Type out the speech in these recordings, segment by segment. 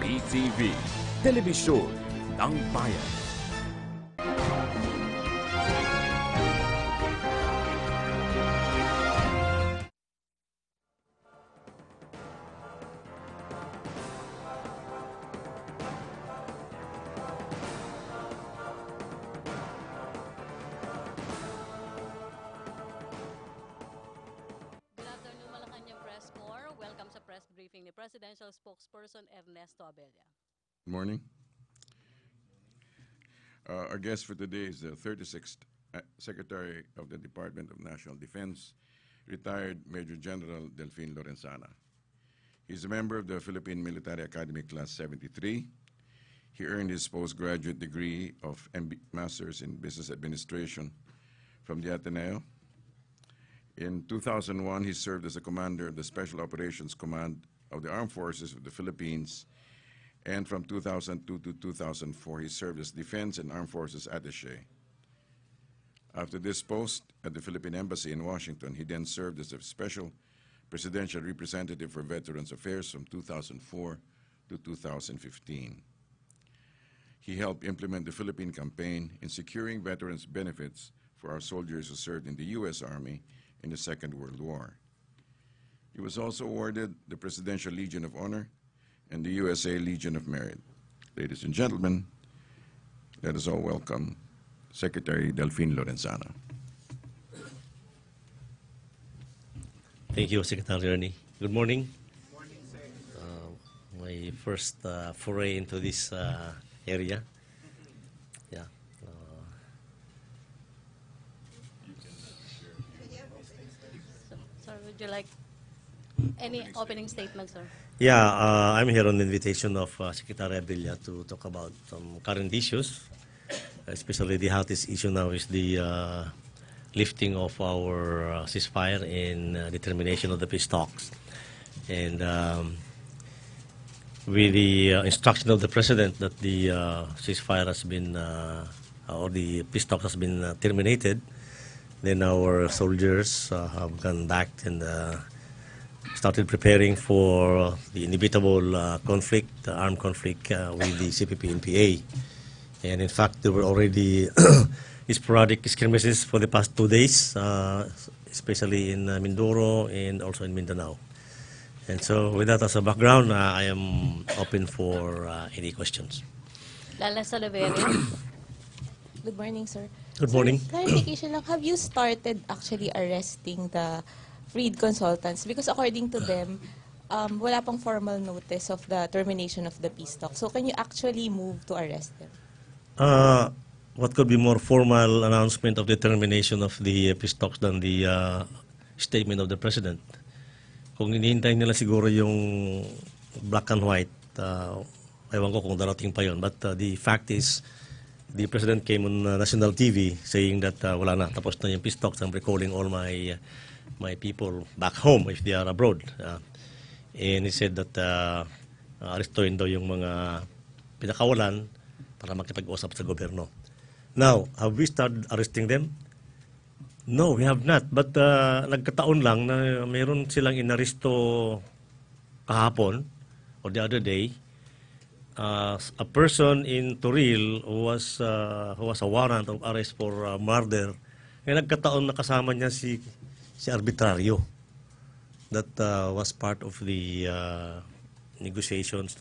PTV, Telebisyon ng Bayan. Ni Presidential Spokesperson Ernesto Abella. Good morning. Our guest for today is the 36th Secretary of the Department of National Defense, retired Major General Delfin Lorenzana. He's a member of the Philippine Military Academy Class 73. He earned his postgraduate degree of Masters in Business Administration from the Ateneo. In 2001, he served as a commander of the Special Operations Command of the Armed Forces of the Philippines, and from 2002 to 2004, he served as Defense and Armed Forces Attaché. After this post at the Philippine Embassy in Washington, he then served as a Special Presidential Representative for Veterans Affairs from 2004 to 2015. He helped implement the Philippine campaign in securing veterans' benefits for our soldiers who served in the U.S. Army in the Second World War. He was also awarded the Presidential Legion of Honor and the USA Legion of Merit. Ladies and gentlemen, let us all welcome Secretary Delfin Lorenzana. Thank you, Secretary Ernie. Good morning. Good morning, sir. My first foray into this area. Yeah. Sir, would you like any opening statements, sir? Yeah, I'm here on the invitation of Secretary Abella to talk about some current issues, especially the hottest issue now is the lifting of our ceasefire and the termination of the peace talks. And with the instruction of the President that the ceasefire has been, or the peace talks has been terminated, then our soldiers have gone back and started preparing for the inevitable conflict, armed conflict with the CPP-NPA. And in fact, there were already sporadic skirmishes for the past 2 days, especially in Mindoro and also in Mindanao. And so with that as a background, I am open for any questions. Lala Salaverio. Good morning, sir. Good morning. Sir, clarification lang, have you started actually arresting the freed consultants? Because according to them, wala pang formal notice of the termination of the peace talk. So can you actually move to arrest them? What could be more formal announcement of the termination of the peace talks than the statement of the President? Kung hinihintay nila siguro yung black and white, ewan ko kung darating pa yun. But the fact is, the President came on national TV saying that wala na, tapos na yung peace talks. I'm recalling all my people back home if they are abroad. And he said that arestuin daw yung mga pinakawalan para makipag-usap sa gobyerno. Now, have we started arresting them? No, we have not. But nagkataon lang na mayroon silang inaresto kahapon or the other day. A person in Toril who was a warrant of arrest for murder. Ngayon nagkataon na kasama niya si Arbitrario that was part of the negotiations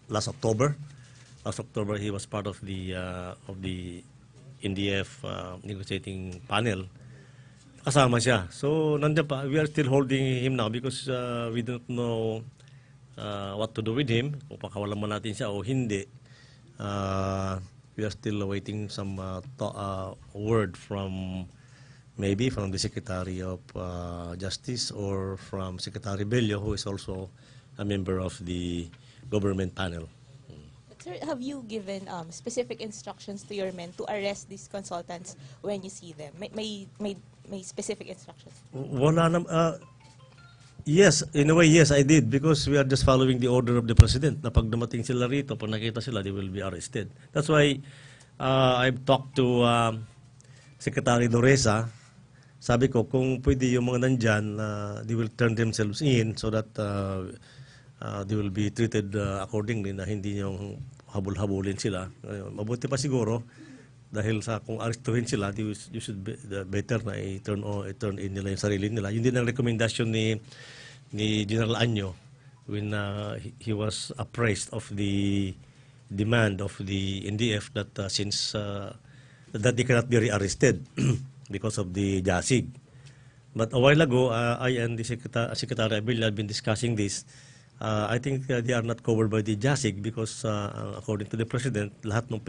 last October. Last October, he was part of the NDF negotiating panel. Kasama siya. So, nandiyan pa. We are still holding him now because we don't know what to do with him. Kung pakawalan mo natin siya o hindi. We are still awaiting some word from maybe from the Secretary of Justice or from Secretary Bello, who is also a member of the government panel. Sir, have you given specific instructions to your men to arrest these consultants when you see them? May specific instructions? Wala nam. Yes, in a way, yes, I did because we are just following the order of the President na pag dumating sila rito, pag nakita sila, they will be arrested. That's why I've talked to Secretary Doresa. Sabi ko, kung pwede yung mga nandyan, they will turn themselves in so that they will be treated accordingly, na hindi yung habol-habulin sila. Mabuti pa siguro dahil sa kung arestuhin sila, you should be better na i-turn in nila yung sarili nila. Yun din ang rekomendasyon ni General Anyo when he was appraised of the demand of the NDF that since that they cannot be rearrested because of the JASIG. But a while ago, I and the Secretary Abella had been discussing this. I think they are not covered by the JASIG because according to the President, lahat ng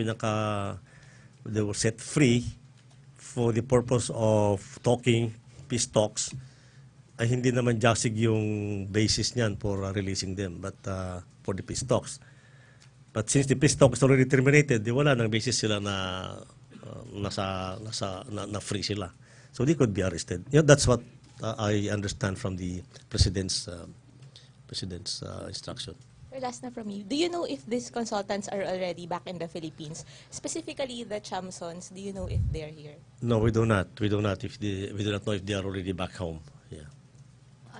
they were set free for the purpose of talking, peace talks, ay hindi naman JASIG yung basis niyan for releasing them, but for the peace talks. But since the peace talk is already terminated, wala nang basis sila na na free sila. So they could be arrested. That's what I understand from the President's instruction. Last na from you. Do you know if these consultants are already back in the Philippines? Specifically the Chamsons, do you know if they're here? No, we do not. We do not know if they are already back home. Yeah.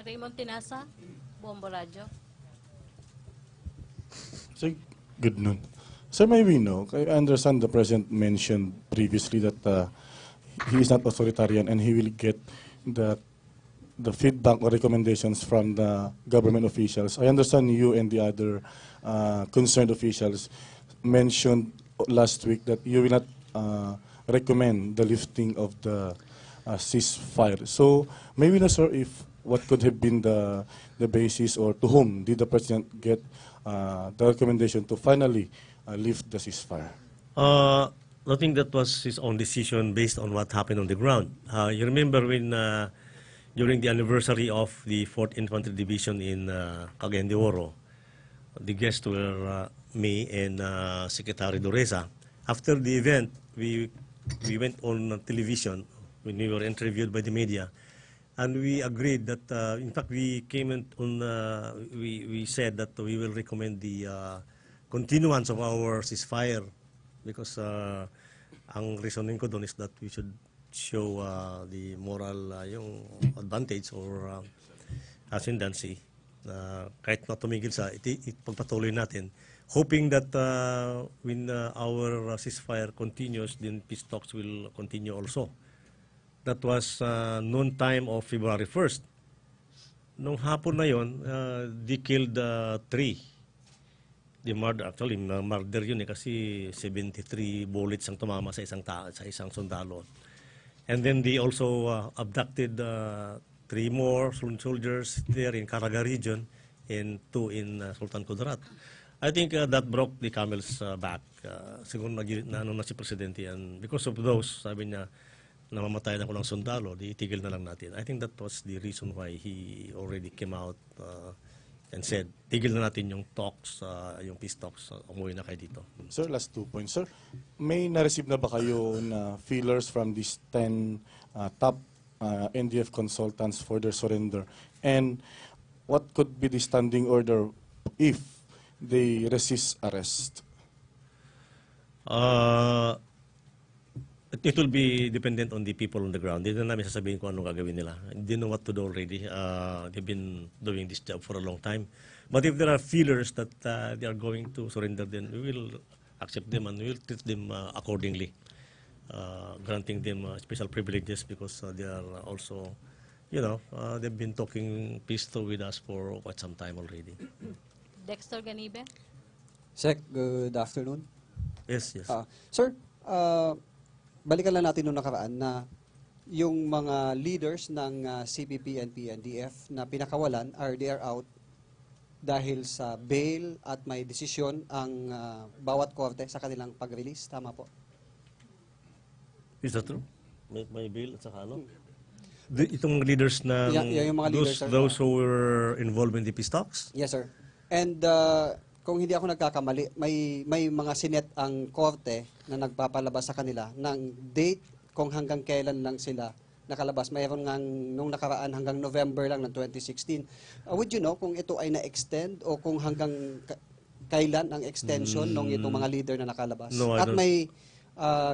Raymond Tinasa, Bombo Radio. Sir, good noon. Sir, may we know, I understand the President mentioned previously that he is not authoritarian and he will get the feedback or recommendations from the government officials. I understand you and the other concerned officials mentioned last week that you will not recommend the lifting of the ceasefire. So maybe na, sir, if what could have been the basis, or to whom did the President get the recommendation to finally lift the ceasefire? I think that was his own decision based on what happened on the ground. You remember when during the anniversary of the 4th Infantry Division in Cagayan de Oro, the guests were me and Secretary Doreza. After the event, we went on television when we were interviewed by the media, and we agreed that, in fact, we came on, we said that we will recommend the continuance of our ceasefire because ang reasoning ko doon is that we should show the moral yung advantage or ascendancy kahit na tumigil sa ipagpatuloy natin, hoping that when our ceasefire continues, then peace talks will continue also. That was noon time of February 1st. Nung hapon na yon, they killed 3. The murder, actually, murder yun kasi 73 bullets ang tumama sa isang sundalo. And then they also abducted 3 more soldiers there in Caraga region and 2 in Sultan Kudarat. I think that broke the camel's back. Siguro na si Presidente yan. Because of those, sabi niya, namamatay na ko ng sundalo, di itigil na lang natin. I think that was the reason why he already came out and said, tigil na natin yung talks, yung peace talks, umuwi na kayo dito. Sir, last 2 points. Sir, may na-receive na ba kayo na feelers from these 10 top NDF consultants for their surrender? And what could be the standing order if they resist arrest? It will be dependent on the people on the ground. Hindi na namin sasabihin kung anong gagawin nila. They know what to do already. They've been doing this job for a long time. But if there are feelers that they are going to surrender, then we will accept them and we will treat them accordingly, granting them special privileges because they are also, they've been talking peaceful with us for quite some time already. Dexter Ganibe. Sec, good afternoon. Yes. Sir, balikan lang natin nung nakaraan na yung mga leaders ng CPP and PNDF na pinakawalan they are out dahil sa bail at may desisyon ang bawat korte sa kanilang pag-release. Tama po? Is that true? May bail at saka ano? Itong leaders na yung mga leaders, those who were involved in the peace talks? Yes, sir. And kung hindi ako nagkakamali, may mga sinet ang korte na nagpapalabas sa kanila ng date kung hanggang kailan lang sila nakalabas. Mayroon nga nung nakaraan hanggang November lang ng 2016. Would you know kung ito ay na-extend o kung hanggang kailan ang extension ng itong mga leader na nakalabas? No, at may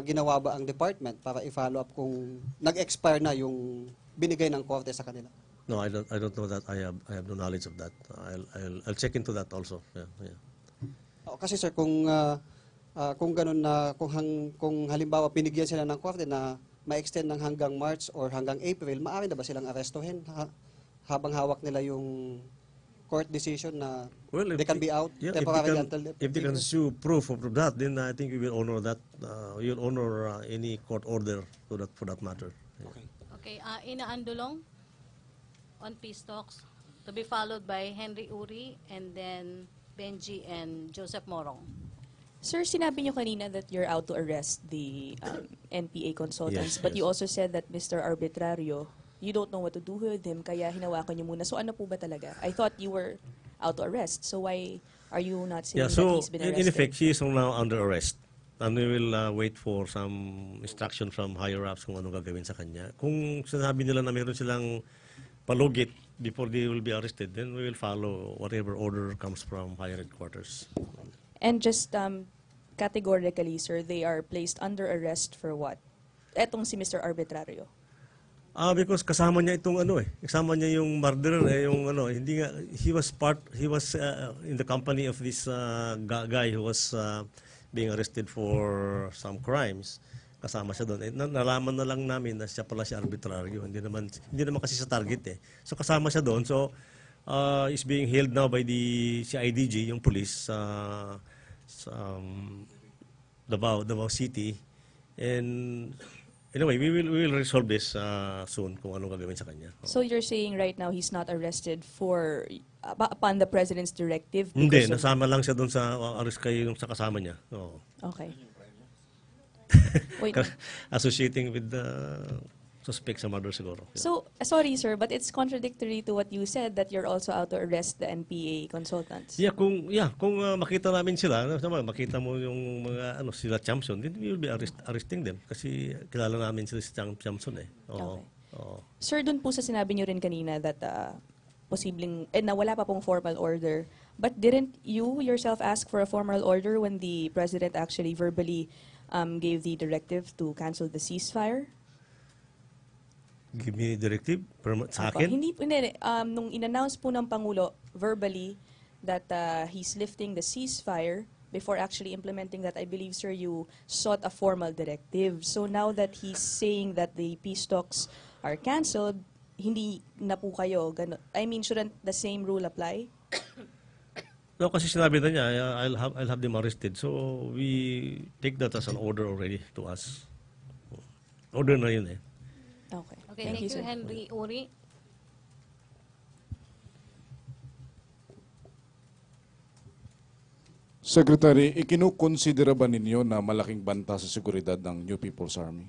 ginawa ba ang department para i-follow up kung nag-expire na yung binigay ng korte sa kanila? No, I don't know that. I have no knowledge of that. I'll check into that also. Yeah, yeah. Kasi sir, kung ganun na, kung halimbawa pinigyan sila ng korte na ma-extend ng hanggang March or hanggang April, maaari na ba silang arestuhin habang hawak nila yung court decision na they can be out temporarily until if they can show proof of that, then I think we will honor that. We will honor any court order for that matter. Yeah. Okay. Okay, Ina Andulong on peace talks, to be followed by Henry Uri, and then Benji and Joseph Morong. Sir, sinabi niyo kanina that you're out to arrest the NPA consultants, Yes, but yes. you also said that Mr. Arbitrario, you don't know what to do with him, kaya hinawakan niyo muna. So ano po ba talaga? I thought you were out to arrest, so why are you not saying Yeah, that so he's been arrested? in effect, she is now under arrest. And we will wait for some instruction from higher ups kung ano gagawin sa kanya. Kung sinabi nila na meron silang palugit before they will be arrested, then we will follow whatever order comes from higher headquarters. And just categorically, sir, they are placed under arrest for what? Etong si Mr. Arbitrario. Because kasama niya itong kasama niya yung murderer, yung hindi nga, he was in the company of this guy who was being arrested for some crimes. Kasama siya doon. Nalaman na lang namin na siya pala si Arbitrario. Hindi naman kasi sa target . So kasama siya doon. So is being held now by the CIDG, yung police sa Davao City. And anyway, we will resolve this soon kung ano gagawin sa kanya. So you're saying right now he's not arrested for upon the president's directive? Hindi, because of- nasama lang siya doon sa arrest kayo yung sa kasama niya. Oo. Okay. Wait. Associating with the suspect sa murder siguro. So, sorry sir, but it's contradictory to what you said that you're also out to arrest the NPA consultants. Kung makita namin sila, makita mo yung mga sila Chamson, then we will be arresting them kasi kilala namin sila si Chamson . Oo. Okay. Oo. Sir, dun po sa sinabi niyo rin kanina that posibleng, na wala pa pong formal order, but didn't you yourself ask for a formal order when the president actually verbally gave the directive to cancel the ceasefire? Give me a directive sa Opo. akin? Hindi, nung in-announce po ng Pangulo verbally that he's lifting the ceasefire before actually implementing that, I believe, sir, you sought a formal directive. So now that he's saying that the peace talks are canceled, hindi na po kayo, I mean, shouldn't the same rule apply? No, kasi sinabi na niya, I'll have them arrested. So we take that as an order already to us. Order na yun . Okay. Okay, thank you, sir. Henry Uri. Secretary, ikinukonsidera ba ninyo na malaking banta sa seguridad ng New People's Army?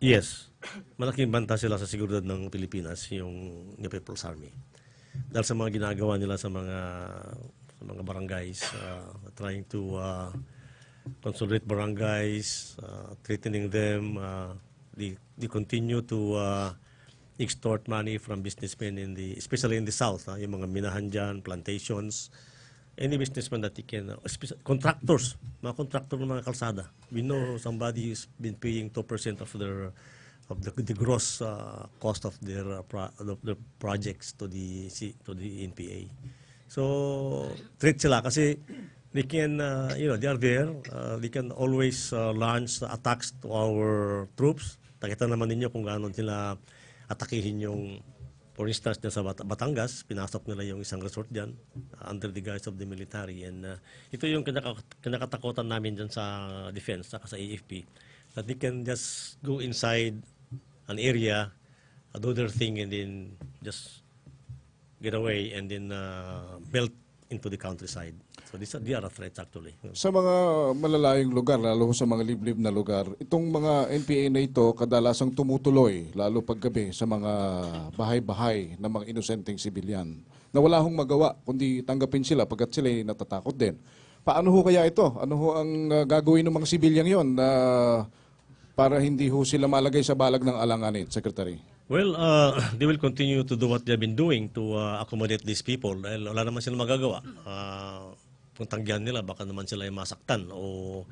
Yes. Malaking banta sila sa seguridad ng Pilipinas, yung New People's Army. Dahil sa mga ginagawa nila sa mga barangays, trying to consolidate barangays, threatening them, they continue to extort money from businessmen especially in the south, yung mga minahan dyan, plantations, any businessman that he can, contractors, mga contractor ng mga kalsada. We know somebody who's been paying 2% of the gross cost of their projects to the NPA. So threat sila kasi they can, they are there. They can always launch attacks to our troops. Nakita naman ninyo kung gaano nila atakihin yung, for instance, sa Batangas, pinasok nila yung isang resort dyan under the guise of the military. And ito yung kinakatakutan namin dyan sa defense, saka sa AFP, that they can just go inside an area, do their thing, and then just get away and then melt into the countryside. So they are a threat actually. Sa mga malalayong lugar, lalo sa mga liblib na lugar, itong mga NPA na ito kadalasang tumutuloy, lalo paggabi, sa mga bahay-bahay ng mga inosenteng sibilyan na wala hong magawa kundi tanggapin sila pagkat sila ay natatakot din. Paano ho kaya ito? Ano ho ang gagawin ng mga sibilyang yon para hindi ho sila malagay sa balag ng alanganin, Secretary? Well, they will continue to do what they have been doing to accommodate these people dahil wala naman silang magagawa. Kung tanggihan nila, baka naman sila ay masaktan o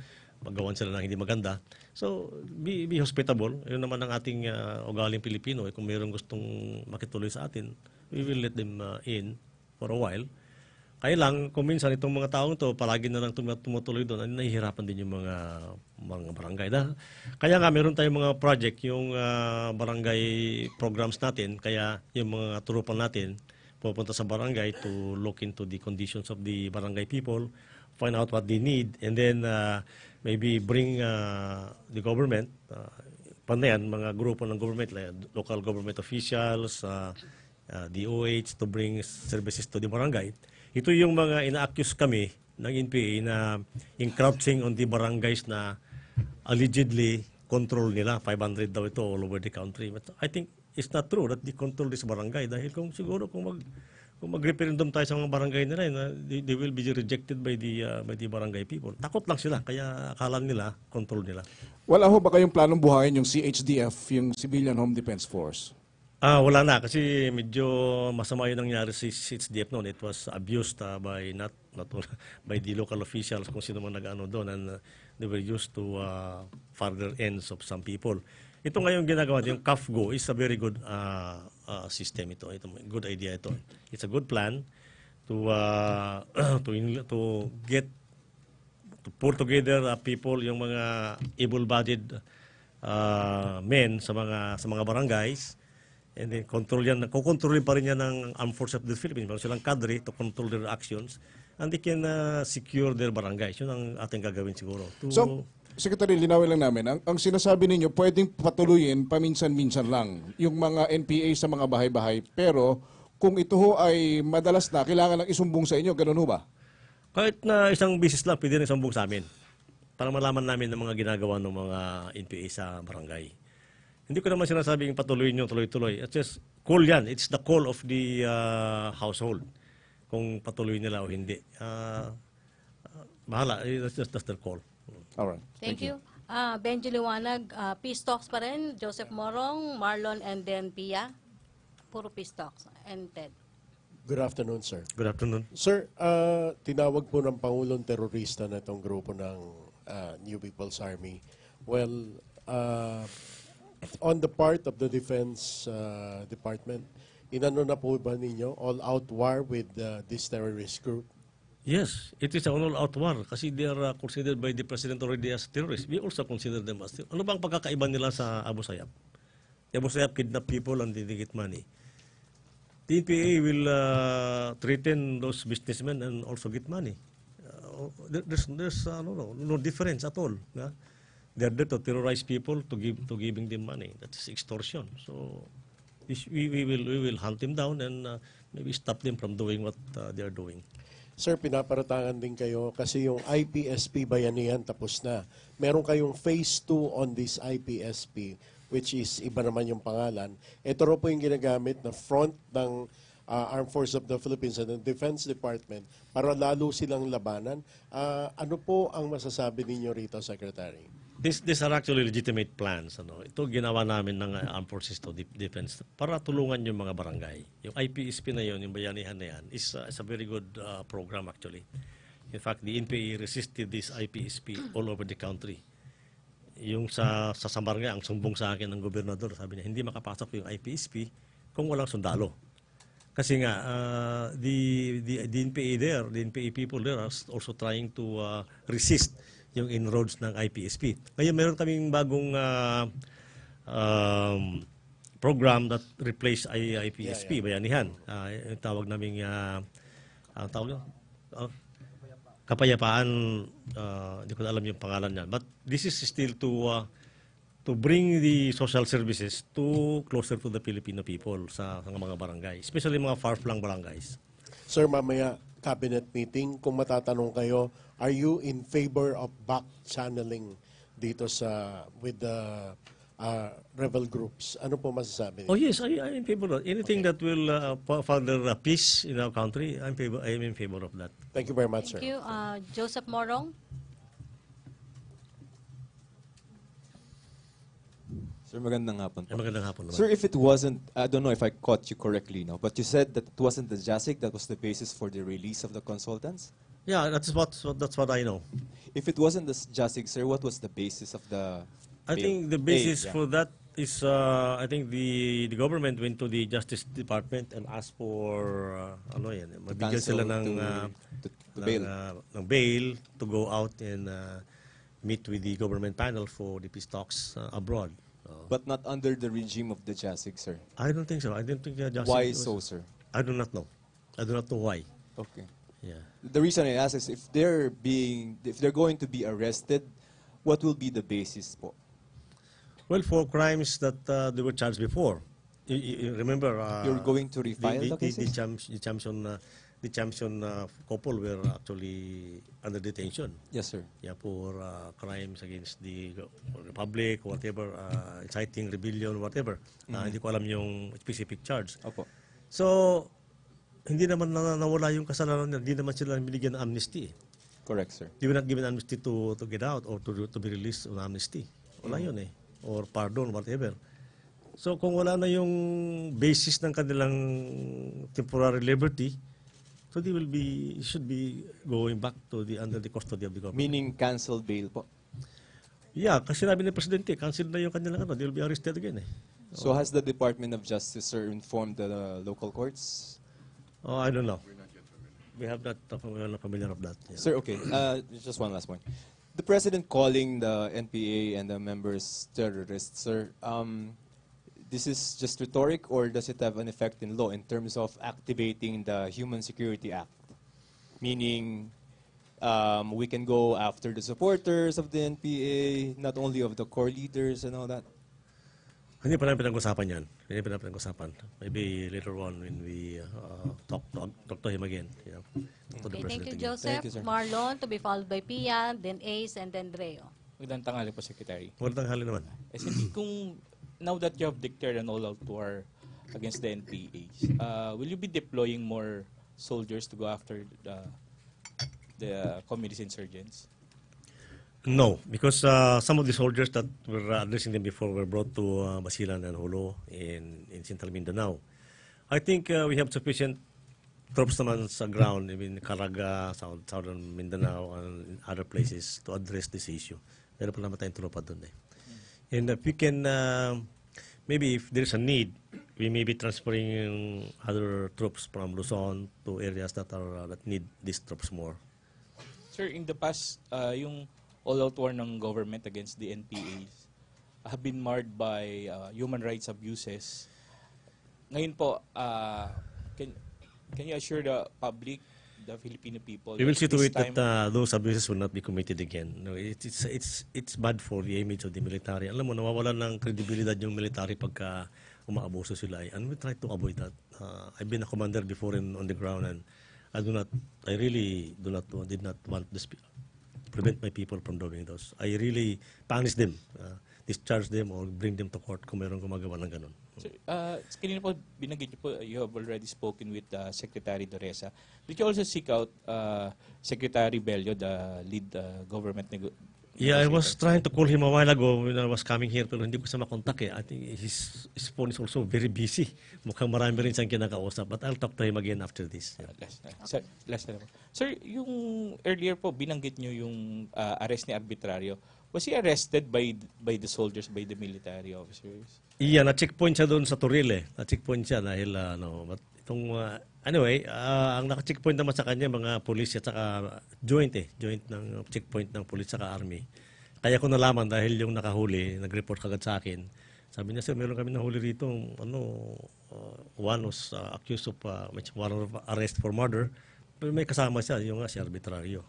magawan sila ng hindi maganda. So, be hospitable. Yun naman ang ating ugaling Pilipino. Kung mayroong gustong makituloy sa atin, we will let them in for a while. Kaya lang, kung minsan itong mga taong to, palagi na lang tumutuloy doon, nahihirapan din yung mga barangay. Kaya nga, meron tayong mga project, yung barangay programs natin, kaya yung mga turupan natin, pupunta sa barangay to look into the conditions of the barangay people, find out what they need, and then maybe bring the government, pandayan, mga grupo ng government, like local government officials, DOH, to bring services to the barangay. Ito yung mga ina-accuse kami ng NPA na encroaching on the barangays na allegedly control nila. 500 daw ito all over the country. But I think it's not true that they control this barangay dahil kung mag-referendum tayo sa mga barangay nila, they will be rejected by the barangay people. Takot lang sila, kaya akala nila, control nila. Wala ho ba kayong planong buhayin yung CHDF, yung Civilian Home Defense Force? Wala na kasi medyo masama yung nangyari sa CHDF noon. It was abused by not by the local officials kung sino man nag-ano doon, and they were used to further ends of some people. Ito ngayon ginagawa, yung CAFGO is a very good system ito. Good idea ito. It's a good plan to pull together people, yung mga able-bodied men sa mga barangays, and then kukontrolin pa rin yan ng Armed Forces of the Philippines. Meron silang cadre to control their actions, and they can secure their barangays. Yun ang ating gagawin siguro. So, Secretary, linawin lang namin, ang sinasabi ninyo, pwedeng patuloyin paminsan-minsan lang yung mga NPA sa mga bahay-bahay, pero kung ito ho ay madalas na, kailangan lang isumbong sa inyo, ganun ho ba? Kahit na isang bisis lang, pwede rin isumbong sa amin para malaman namin ng mga ginagawa ng mga NPA sa barangay. Hindi ko naman sinasabing patuloy nyo, tuloy-tuloy. It's just call yan. It's the call of the household kung patuloy nila o hindi. Bahala. That's their call. Alright. Thank you. Benji Liwanag, peace talks pa rin. Joseph Morong, Marlon, and then Pia. Puro peace talks. And Ted. Good afternoon, sir. Good afternoon. Sir, tinawag po ng Pangulong terorista na itong grupo ng New People's Army. Well, on the part of the Defense Department, inano na po ba ninyo all-out war with this terrorist group? Yes, it is an all-out war kasi they are considered by the President already as terrorists. We also consider them as terrorists. Ano bang pagkakaiba nila sa Abu Sayyaf? Abu Sayyaf kidnap people and they get money. The NPA will threaten those businessmen and also get money. There's no difference at all. Yeah? They're there to terrorize people to giving them money. That's extortion. So we will hunt them down and maybe stop them from doing what they are doing. Sir, pinaparatangan din kayo kasi yung IPSP Bayanihan tapos na. Meron kayong phase 2 on this IPSP, which is iba naman yung pangalan. Ito rin po yung ginagamit na front ng Armed Forces of the Philippines and the Defense Department para lalo silang labanan. Ano po ang masasabi ninyo rito, Secretary? These are actually legitimate plans. Ito ginawa namin ng Armed Forces to Defense para tulungan yung mga barangay. Yung IPSP na yun, yung bayanihan na yan, is a very good program actually. In fact, the NPA resisted this IPSP all over the country. Yung sa Sambaranga, ang sumbong sa akin ng gobernador, sabi niya, hindi makapasok yung IPSP kung walang sundalo. Kasi nga, the NPA there, the NPA people there are also trying to resist yung inroads ng IPSP. Ngayon, meron kaming bagong program that replace IPSP, bayanihan. Yung tawag naming kapayapaan, hindi ko na alam yung pangalan niyan. But this is still to bring the social services closer to the Filipino people sa mga barangay, especially mga far-flung barangays. Sir, mamaya cabinet meeting, kung matatanong kayo, are you in favor of back channeling dito with the rebel groups? Ano po masasabi niyo? Oh yes, I'm in favor of anything that will further peace in our country. I'm in favor of that. Thank you very much, Thank sir. you. Joseph Morong. Sir, magandang hapon po. Magandang hapon naman. Sir, if it wasn't, I don't know if I caught you correctly now, but you said that it wasn't the JASIC that was the basis for the release of the consultants? Yeah, that's what I know. If it wasn't the Jasig, sir, what was the basis of the I bail? think the basis Yeah. for that is I think the government went to the Justice Department and asked for ano yan, mabigyan cancel sila ng to bail. ng bail to go out and meet with the government panel for the peace talks abroad. But not under the regime of the Jasig, sir. I don't think so. I don't think Justice Why was- so, sir? I do not know. I do not know why. Okay. Yeah. The reason I ask is if they're going to be arrested, what will be the basis po? Well, for crimes that they were charged before. You remember? You're going to refile the the cases? the champion couple were actually under detention. Yes, sir. Yeah, for crimes against the republic, whatever, inciting rebellion, whatever. Hindi ko alam yung specific charge. Opo. So, hindi naman nawala yung kasalanan nila. Hindi naman sila binigyan ng amnesty. Correct, sir. They were not given amnesty to get out or to be released on amnesty. Wala yun eh. Or pardon, whatever. So kung wala na yung basis ng kanilang temporary liberty, so they should be going back to under the custody of the government. Meaning canceled bail po. Yeah, kasi sinabi ng Presidente, cancel na yung kanilang they will be arrested again eh. So has the Department of Justice, sir, informed the local courts? Oh, I don't know. We're not familiar of that. Yeah. Sir, okay. Just one last point. The president calling the NPA and the members terrorists, sir, this is just rhetoric or does it have an effect in law in terms of activating the Human Security Act? Meaning, we can go after the supporters of the NPA, not only of the core leaders and all that? Hindi pa namin pinag-usapan yan. Hindi pa namin pinag-usapan. Maybe later on when we talk to him again. You know, to the Okay, thank President you, again. Joseph. Thank you, sir. Marlon, to be followed by Pia, then Ace, and then Dreo. Magandang tanghali po, Secretary. Walang tanghali naman. SNP, kung now that you have declared an all-out war against the NPAs, will you be deploying more soldiers to go after the communist insurgents? No, because some of the soldiers that were addressing them before were brought to Basilan and Jolo in Central Mindanao. I think we have sufficient troops naman sa ground, in Caraga, Southern Mindanao, and other places to address this issue. Meron pa naman tayong tropa doon eh. And if we can, maybe if there's a need, we may be transferring other troops from Luzon to areas that need these troops more. Sir, in the past, yung all-out war ng government against the NPAs have been marred by human rights abuses. Ngayon po, can you assure the public, the Filipino people, We will see to this it that time- those abuses will not be committed again. No, it's bad for the image of the military. Alam mo, nawawalan ng credibility yung military pagka umaabuso sila. And we try to avoid that. I've been a commander before on the ground, and I really did not want to prevent my people from doing those. I really punish them, discharge them, or bring them to court kung mayroong gumagawa ng ganun. Sir, kanina po, binanggit niyo po, you have already spoken with Secretary Doresa. Did you also seek out Secretary Bello, the lead government Yeah, I was negotiator? trying to call him a while ago when I was coming here, pero hindi ko siya makontak eh. I think his phone is also very busy. Mukhang marami rin siyang kinakausap. But I'll talk to him again after this. Yeah. Last na lang po. Sir, yung earlier po, binanggit niyo yung arrest ni Arbitrario. Was he arrested by the soldiers, by the military officers? Iya, na-checkpoint siya doon sa Toril eh. Na-checkpoint siya dahil but itong, anyway, ang naka-checkpoint naman sa kanya mga pulis at saka joint ng checkpoint ng pulis at saka army. Kaya ko nalaman dahil yung nakahuli, nag-report kagad sa akin. Sabi niya, sir, meron kami nahuli rito, one was accused of warrant of arrest for murder. Pero may kasama siya, yung si Arbitrario.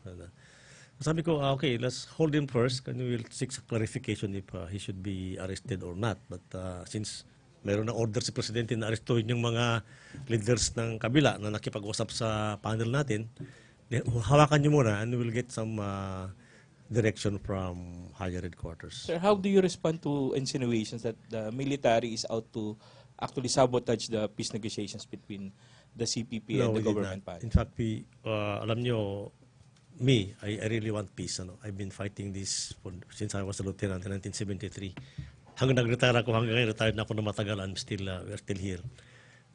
Sabi ko, okay, let's hold him first and we will seek clarification if he should be arrested or not. But since meron na order si Presidente na arestuhin yung mga leaders ng kabila na nakipag-usap sa panel natin, hawakan niyo muna and we will get some direction from higher headquarters. Sir, how do you respond to insinuations that the military is out to actually sabotage the peace negotiations between the CPP and No, the we did government not. party? In fact, alam nyo, I really want peace. I've been fighting this since I was a lieutenant in 1973. Hanggang nag-retire ako, hanggang ngayon, retired na ako na matagal, we're still here.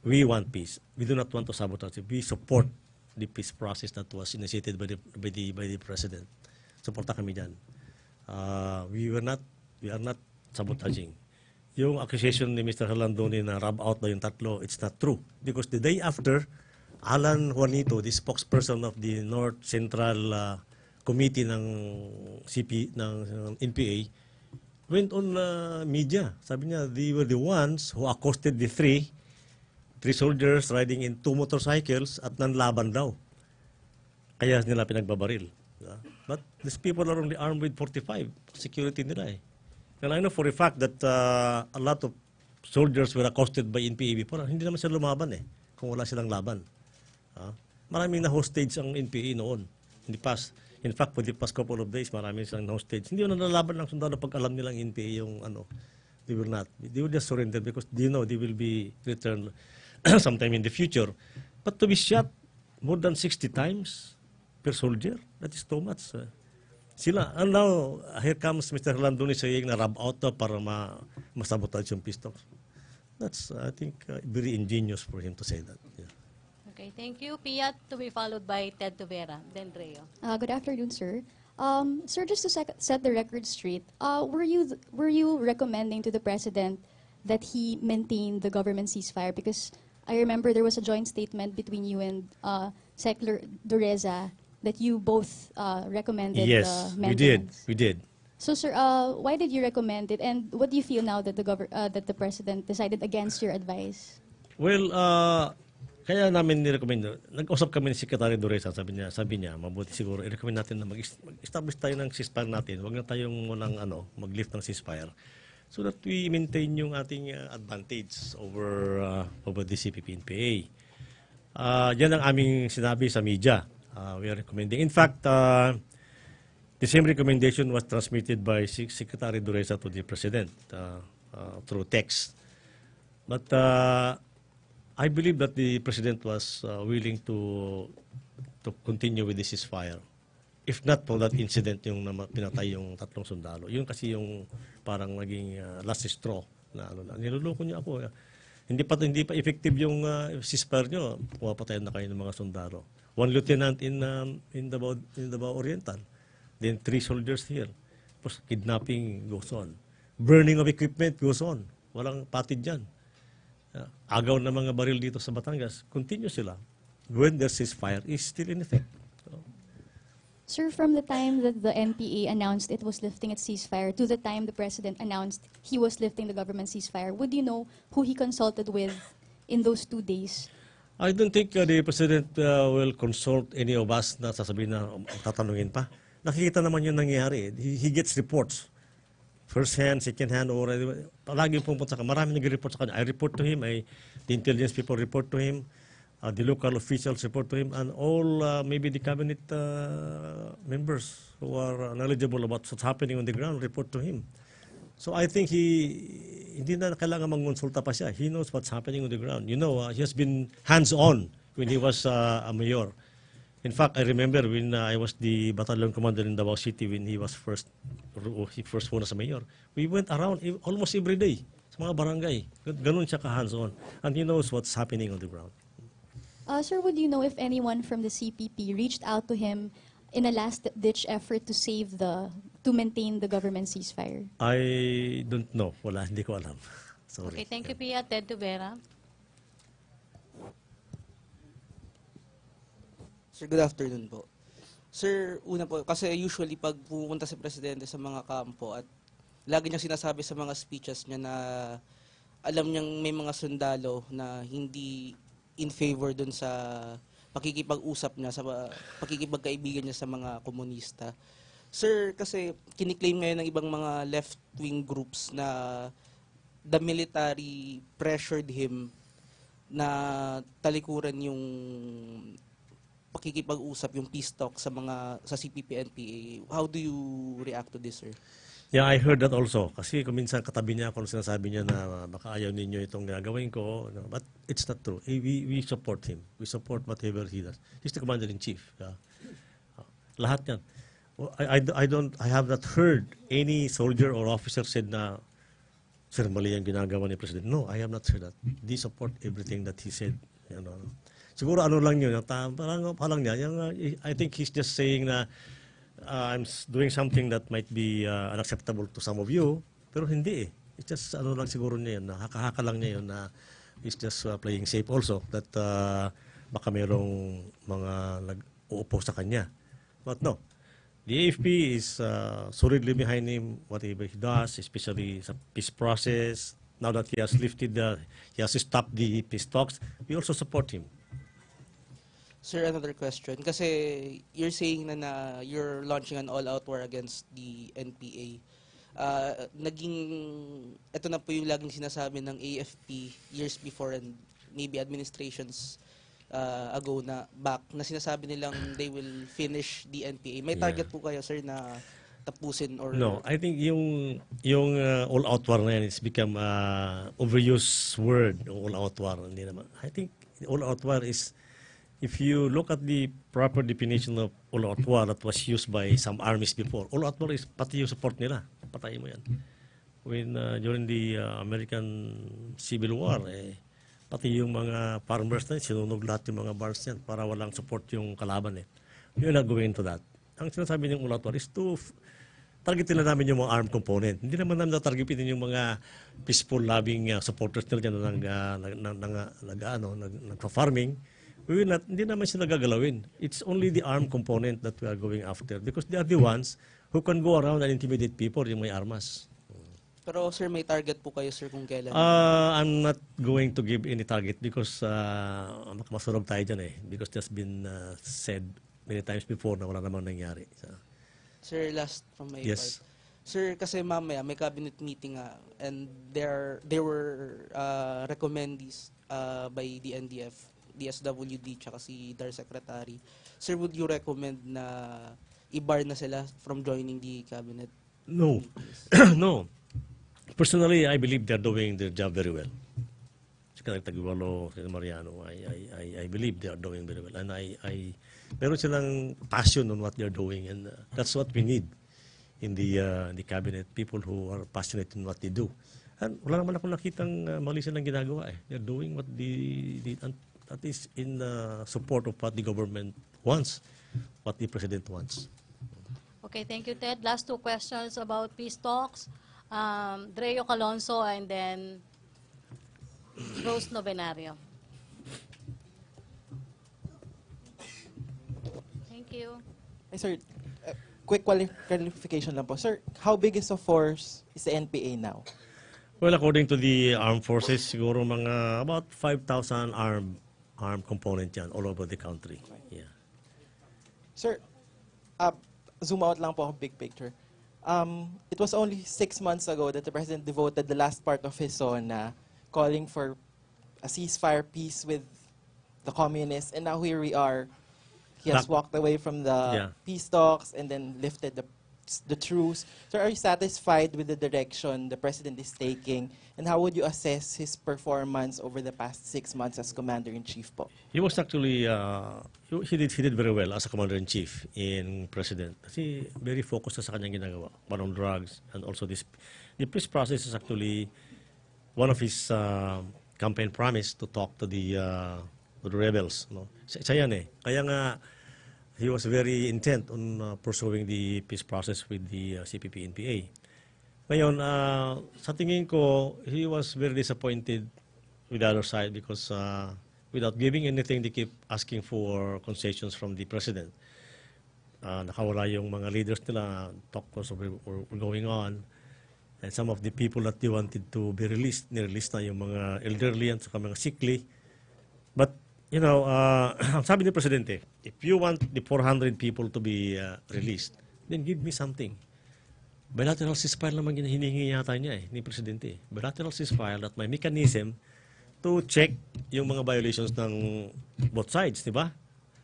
We want peace. We do not want to sabotage it. We support the peace process that was initiated by the president. Suporta kami diyan. We are not sabotaging. Yung accusation ni Mr. Halandoni na rub out na yung tatlo, it's not true. Because the day after, Alan Juanito, the spokesperson of the North Central Committee ng NPA, went on media. Sabi niya, they were the ones who accosted the three soldiers riding in 2 motorcycles at nanlaban daw. Kaya nila pinagbabaril. But these people are only armed with 45. Security nila eh. And I know for a fact that a lot of soldiers were accosted by NPA before. Hindi naman sila lumaban eh, kung wala silang laban. Maraming na-hostage ang NPA noon. In fact, for the past couple of days, maraming silang na-hostage. Hindi na nalaban ng sundalo pag alam nilang NPA yung ano. They will not. They will just surrender because they know they will be returned sometime in the future. But to be shot more than 60 times per soldier, that is too much. Sila, and now, here comes Mr. Halandoni saying na rub out para masabotage yung pistols. That's, I think, very ingenious for him to say that. Yeah. Okay, thank you. Piat, to be followed by Ted Tuvera, then Reo. Good afternoon, sir. Sir, just to set the record straight, were you recommending to the president that he maintain the government ceasefire? Because I remember there was a joint statement between you and Secretary Dureza that you both recommended yes, maintenance. we did. So, sir, why did you recommend it, and what do you feel now that the president decided against your advice? Well, kaya namin ni-recommend. Nag-usap kami ni Secretary Dureza, sabi niya, mabuti siguro i-recommend natin na mag-establish tayo ng ceasefire natin. Huwag na tayong mag-lift ng ceasefire so that we maintain yung ating advantage over the CPP-NPA. Yan ang aming sinabi sa media. We are recommending. In fact, the same recommendation was transmitted by Secretary Dureza to the President through text. But I believe that the President was willing to continue with the ceasefire. If not for that incident, yung pinatay yung 3 sundalo. Yun kasi yung parang naging last straw. Niloloko niyo ako. Hindi pa effective yung ceasefire nyo. Pumapatayan na kayo ng mga sundalo. 1 lieutenant in Davao Oriental. Then 3 soldiers here. Tapos kidnapping goes on. Burning of equipment goes on. Walang patid dyan. Agaw na mga baril dito sa Batangas, continue sila when their ceasefire is still in effect. Sir, from the time that the NPA announced it was lifting its ceasefire to the time the president announced he was lifting the government ceasefire, would you know who he consulted with in those 2 days? I don't think the president will consult any of us na sasabihin na tatanungin pa. Nakikita naman yung nangyayari. He gets reports. First hand, second hand, or palagi pumunta ka. Marami nag-report sa kanya. I report to him, the intelligence people report to him, the local officials report to him, and all maybe the cabinet members who are knowledgeable about what's happening on the ground report to him. So I think hindi na kailangan mangonsulta pa siya. He knows what's happening on the ground. You know, he has been hands-on when he was a mayor. In fact, I remember when I was the battalion commander in Davao City when he first won as a mayor. We went around almost every day sa mga barangay. Ganun siya ka-hands-on. And he knows what's happening on the ground. Sir, would you know if anyone from the CPP reached out to him in a last-ditch effort to maintain the government ceasefire? I don't know. Wala, hindi ko alam. Sorry. Okay, thank you, Pia. Ted Tuvera. Sir, good afternoon po. Sir, una po, kasi usually pag pumunta si Presidente sa mga kampo at lagi niyang sinasabi sa mga speeches niya na alam niyang may mga sundalo na hindi in favor dun sa pakikipag-usap niya, sa pakikipagkaibigan niya sa mga komunista. Sir, kasi kiniklaim ngayon ng ibang mga left-wing groups na the military pressured him na talikuran yung pakikipag-usap, yung peace talk sa CPP-NPA. How do you react to this, sir? Yeah, I heard that also. Kasi kung minsan katabi niya ako, sinasabi niya na baka ayaw ninyo itong gagawin ko. No, but it's not true. We support him. We support whatever he does. He's the commander-in-chief. Lahat yan. I have not heard any soldier or officer said na, sir, mali ang ginagawa ni President. No, I have not heard that. They support everything that he said. You know. siguro ano lang yun, parang niya, I think he's just saying na I'm doing something that might be unacceptable to some of you, pero hindi eh. It's just ano lang siguro niya yun, haka-haka lang niya yun na he's just playing safe also, that baka mayroong mga nag-uupo sa kanya. But no, the AFP is solidly behind him, whatever he does, especially sa peace process. Now that he has he has stopped the peace talks, we also support him. Sir, another question. Kasi you're saying na you're launching an all-out war against the NPA. Ito na po yung laging sinasabi ng AFP years before and maybe administrations ago na back, na sinasabi nilang they will finish the NPA. May target po kayo, sir, na tapusin or... No, I think yung all-out war na yan, it's become overused word, all-out war. Hindi naman. I think all-out war is, if you look at the proper definition of all-out war that was used by some armies before, all-out war is pati yung support nila. Patayin mo yan. When during the American Civil War, pati yung mga farmers na sinunog lahat yung mga barns yan para walang support yung kalaban eh. You're not going into that. Ang sinasabi ng all-out war is to targetin na namin yung mga armed component. Hindi naman namin targetin yung mga peaceful, loving supporters nila dyan na nagpa-farming. Hindi naman sila gagalawin. It's only the armed component that we are going after because they are the ones who can go around and intimidate people yung may armas. Pero sir, may target po kayo, sir, kung kailan? I'm not going to give any target because masunog tayo dyan eh. Because that's been said many times before na wala namang nangyari. So, sir, last from my yes. part. Sir, kasi mamaya may cabinet meeting and there were recommendees by the NDF, DSWD, tsaka si DAR Secretary. Sir, would you recommend na i-bar na sila from joining the cabinet? No. No. Personally, I believe they're doing their job very well. Si Tagualo, si Mariano, I believe they are doing very well. And meron silang passion on what they're doing, and that's what we need in the cabinet, people who are passionate in what they do. And wala naman ako nakitang mali silang ginagawa eh. They're doing what that is in support of what the government wants, what the president wants. Okay, thank you, Ted. Last two questions about peace talks. Dreo Calonso and then Rose Novenario. Thank you. Hey, sir, quick clarification lang po. Sir, how big is the force is the NPA now? Well, according to the armed forces, siguro mga about 5,000 armed component yan all over the country. Yeah. Sir, zoom out lang po ako, big picture. It was only 6 months ago that the President devoted the last part of his SONA calling for a ceasefire peace with the communists, and now here we are. He has walked away from the peace talks and then lifted the truce. So are you satisfied with the direction the President is taking, and how would you assess his performance over the past 6 months as Commander-in-Chief po? He was actually, he did very well as a Commander-in-Chief in President. Kasi very focused sa kanyang ginagawa, one on drugs, and also the peace process is actually one of his campaign promise to talk to the rebels. No? Isa yan eh. Kaya nga, he was very intent on pursuing the peace process with the CPP-NPA. Ngayon, sa tingin ko, he was very disappointed with the other side because without giving anything, they keep asking for concessions from the President. Nakawala yung mga leaders nila, talk was were going on, and some of the people that they wanted to be released, nirelease na yung mga elderly at saka mga sickly. But you know, ang sabi ni Presidente, if you want the 400 people to be released, then give me something. Bilateral ceasefire naman hinihingi yata niya ni Presidente. Bilateral ceasefire that may mechanism to check yung mga violations ng both sides, di ba?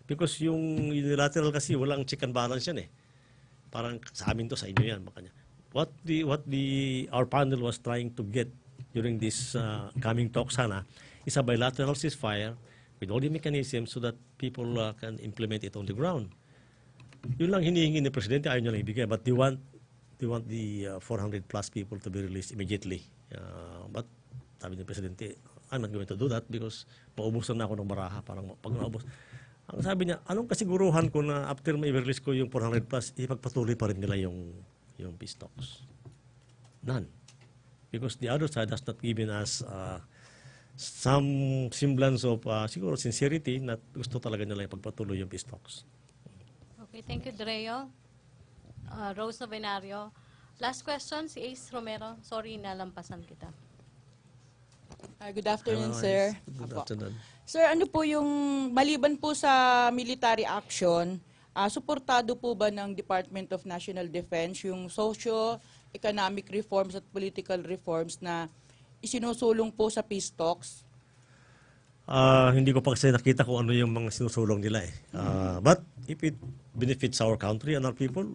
Because yung unilateral kasi walang check and balance yan eh. Parang sa amin to, sa inyo yan. Makanya. What our panel was trying to get during this coming talk sana is a bilateral ceasefire with all the mechanisms so that people can implement it on the ground. Yun lang hinihingi ni Presidente, ayaw niya lang ibigay. But they want the 400 plus people to be released immediately. But sabi ni Presidente, I'm not going to do that because paubusan na ako ng baraha. Parang pag naubos. Ang sabi niya, anong kasiguruhan ko na after ma-release ko yung 400 plus, ipagpatuloy pa rin nila yung peace talks? None. Because the other side has not given us some semblance of siguro sincerity na gusto talaga nila ipagpatuloy yung peace talks. Okay, thank you, Dreo. Rose Novenario. Last question, si Ace Romero. Sorry, nalampasan kita. Good afternoon, sir. Good Apo. afternoon. Sir, ano po yung, maliban po sa military action, suportado po ba ng Department of National Defense yung socio-economic reforms at political reforms na isinusulong po sa peace talks? Hindi ko pa kasi nakita kung ano yung mga sinusulong nila eh. But if it benefits our country and our people,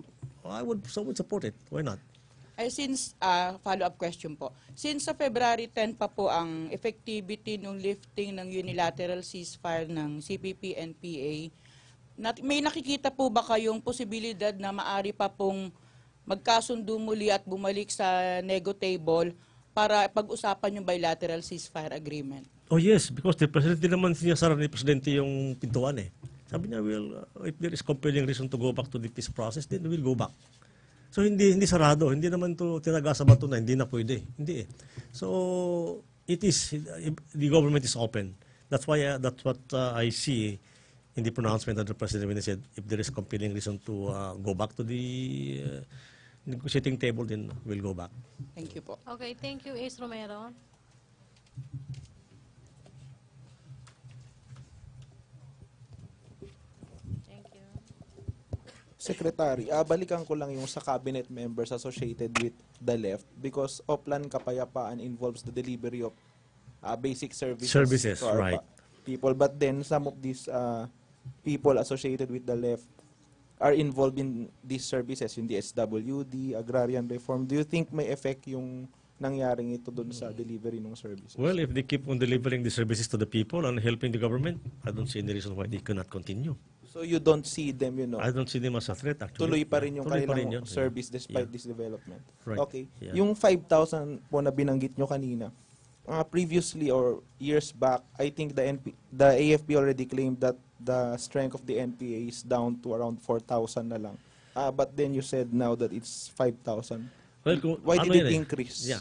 I would support it. Why not? Since, follow-up question po, since sa February 10 pa po ang effectivity ng lifting ng unilateral ceasefire ng CPP-NPA, may nakikita po ba kayong posibilidad na maari pa pong magkasundo muli at bumalik sa nego table para pag-usapan yung bilateral ceasefire agreement? Oh yes, because the President din naman sinasara ni Presidente yung pintuan eh. Sabi niya, well, if there is compelling reason to go back to the peace process, then we'll go back. So hindi sarado, hindi naman to tinaga sa bato na hindi na pwede. Hindi eh. So it is, the government is open. That's why that's what I see in the pronouncement of the President when he said if there is compelling reason to go back to the negotiating table, then we'll go back. Thank you po. Okay, thank you, Ace Romero. Secretary, balikan ko lang yung sa cabinet members associated with the left because Oplan Kapayapaan involves the delivery of basic services to our right. people. But then some of these people associated with the left are involved in these services, yung DSWD, agrarian reform. Do you think may effect yung nangyaring ito doon sa delivery ng services? Well, if they keep on delivering the services to the people and helping the government, I don't see any reason why they cannot continue. So you don't see them, I don't see them as a threat actually. Tuloy pa rin yung Tuloy pa kanilang rin yun. service despite this development. Right. Okay. Yeah. Yung 5,000 po na binanggit nyo kanina, previously or years back, I think the AFP already claimed that the strength of the NPA is down to around 4,000 na lang. But then you said now that it's 5,000. Well, Why did it eh? increase? Yeah.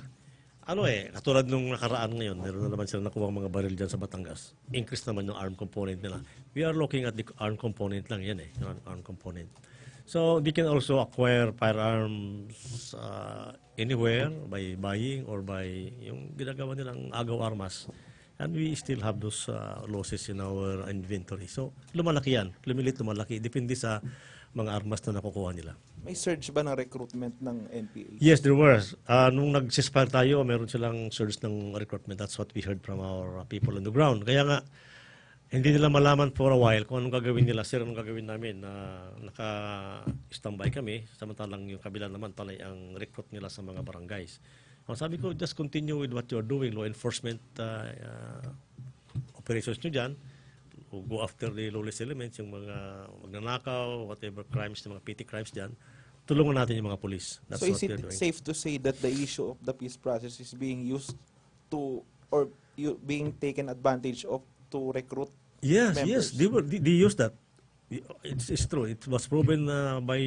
Katulad nung nakaraan ngayon, meron na naman sila nakuha mga baril dyan sa Batangas. Increase naman yung arm component nila. We are looking at the arm component lang yan yung arm component. So, they can also acquire firearms anywhere by buying or by yung ginagawa nilang agaw armas. And we still have those losses in our inventory. So, lumalaki yan. Lumalaki. Depende sa mga armas na nakukuha nila. May surge ba ng recruitment ng NPA? Yes, there was. Nung nag-ceasefire tayo, meron silang surge ng recruitment. That's what we heard from our people on the ground. Kaya nga, hindi nila malaman for a while kung anong gagawin nila. Sir, anong gagawin namin? Naka-standby kami. Samantalang yung kabila naman talay ang recruit nila sa mga barangays. Sabi ko, just continue with what you're doing. Law enforcement operations nyo dyan. Go after the lawless elements, yung mga magnanakaw, whatever crimes, yung mga petty crimes dyan, tulungan natin yung mga police. That's so what is it doing. safe to say that the issue of the peace process is being used to, or being taken advantage of to recruit members? Yes, they use that. It's true. It was proven by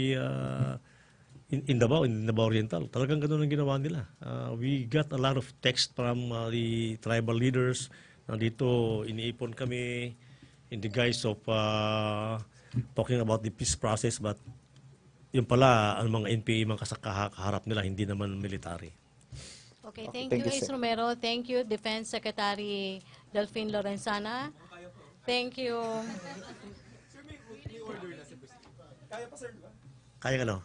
in Davao Oriental. Talagang ganun ang ginawa nila. We got a lot of text from the tribal leaders. Nandito, iniipon kami in the guise of talking about the peace process, but yung pala, ang mga NPA, mga kaharap nila, hindi naman military. Okay, thank you, Ace Romero. Thank you, Defense Secretary Delfin Lorenzana. Thank you. Kaya ano?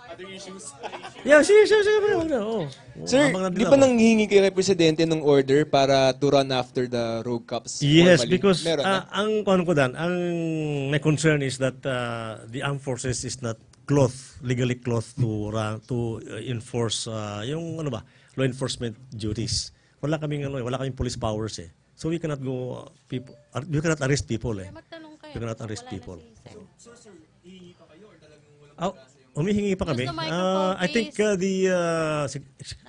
Other issues. Yeah, sige. Sir, di ba nanghihingi kayo kay Presidente ng order para to run after the rogue cops? Yes, formally? because Meron ang my concern is that the armed forces is not legally clothed to enforce yung law enforcement duties. Wala kaming police powers eh. So we cannot you cannot arrest people eh. You cannot arrest people. Humihingi pa kami. Use the microphone, I think please. the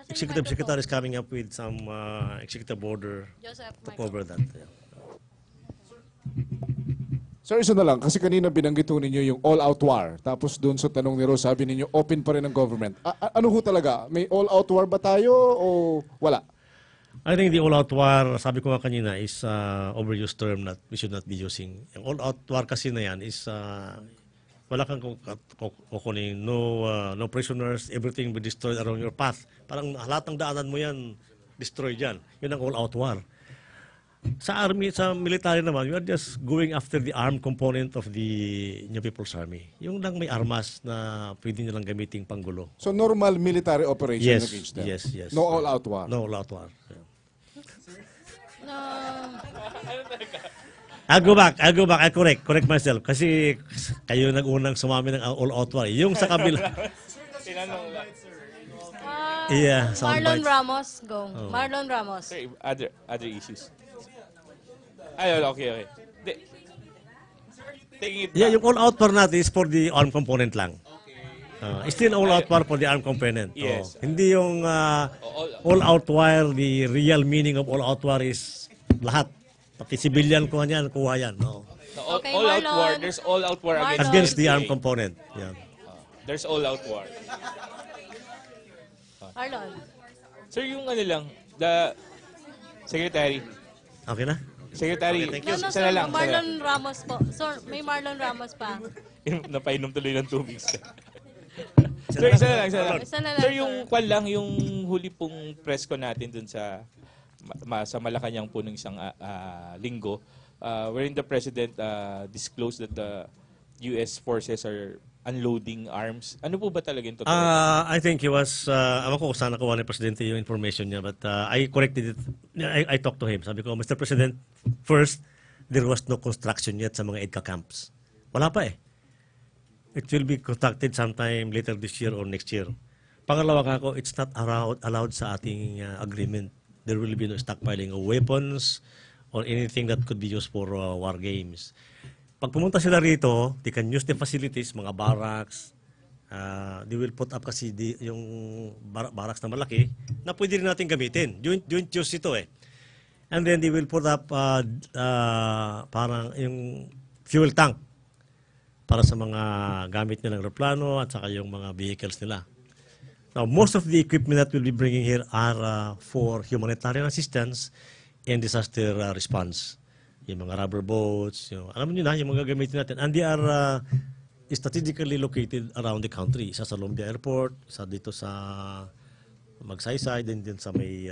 executive secretary is coming up with some executive order Joseph, to cover that. Yeah. Sir, isa na lang, kasi kanina binanggit ho ninyo yung all-out war. Tapos doon sa tanong ni Rose, sabi ninyo, open pa rin ang government. Ano ho talaga? May all-out war ba tayo o wala? I think the all-out war, sabi ko nga kanina, is overused term that we should not be using. Yung all-out war kasi na yan is wala kang kukunin, no prisoners, everything will be destroyed around your path. Parang lahat ng daanan mo yan, destroy dyan. Yun ang all-out war. Sa army, sa military naman, you are just going after the armed component of the New People's Army. Yung lang may armas na pwede nilang gamiting panggulo. So normal military operation Yes, against them? yes, yes. No all-out war? No all-out war. Yeah. No. I'll go back, I correct myself. Kasi kayo nag-unang sumami ng all-out war. Yung sa kabila. Yeah, sound Marlon bites. Ramos, go. Oh. Marlon Ramos. Sir, other issues. Ay, okay. Taking it Yeah, back. yung all-out war natin is for the armed component lang. Still all-out war for the armed component. Yes. Hindi yung all-out war, the real meaning of all-out war is lahat. Pati civilian kuha yan, kuha yan. No. No, Okay, all-out war, Marlon. there's all-out war Marlon. Against the NPA. armed component. Yeah. There's all-out war. Marlon. Sir, yung ano lang, the secretary. Okay na? Secretary, Okay, thank No, you. no, isa sir. na lang. Marlon Ramos po. Sir, may Marlon Ramos pa. Napainom tuloy ng tubig. Sir, isa na lang. Isa na lang, Sir, yung kwan lang, yung huli pong press ko natin dun sa sa Malacanang po ng isang linggo, wherein the President disclosed that the U.S. forces are unloading arms. Ano po ba talaga yung totoo? I think he was, awan ko kung saan nakuha ni Presidente yung information niya, but I corrected it. I talked to him. Sabi ko, Mr. President, first, there was no construction yet sa mga EDCA camps. Wala pa eh. It will be constructed sometime later this year or next year. Pangalawa nga ako, it's not allowed sa ating agreement. There will be no stockpiling of weapons or anything that could be used for war games. Pag pumunta sila rito, they can use the facilities, mga barracks. They will put up kasi yung barracks na malaki na pwede rin natin gamitin. Joint use ito eh. And then they will put up parang yung fuel tank para sa mga gamit nilang aeroplano at saka yung mga vehicles nila. Now, most of the equipment that we'll be bringing here are for humanitarian assistance and disaster response. Yung mga rubber boats, alam niyo na, yung mga gagamitin natin. And they are strategically located around the country. Isa sa Lumbia Airport, isa dito sa Magsaysay, din sa may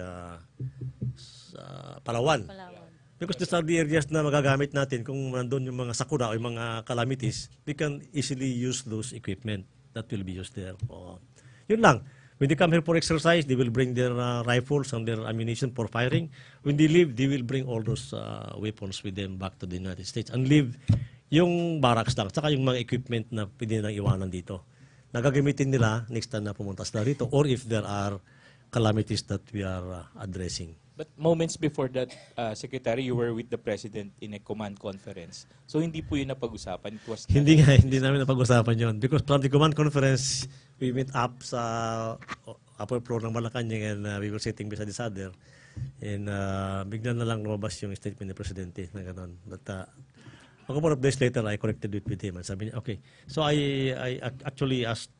sa Palawan. Because these are the areas na magagamit natin kung nandun yung mga sakura o yung mga calamities, we can easily use those equipment that will be used there. Yun lang. When they come here for exercise, they will bring their rifles and their ammunition for firing. When they leave, they will bring all those weapons with them back to the United States and leave yung barracks lang, saka yung mga equipment na pwede nilang iwanan dito. Nagagamitin nila next time na pumunta sila rito or if there are calamities that we are addressing. But moments before that, Secretary, you were with the President in a command conference. So hindi po yun napag-usapan. It was Hindi namin napag-usapan yun. Because from the command conference, we met up sa upper floor ng Malacanang and we were sitting beside each other. And bigla na lang lumabas yung statement ni Presidente na gano'n. But a couple of days later, I corrected it with him. And sabi niya, okay. So I actually asked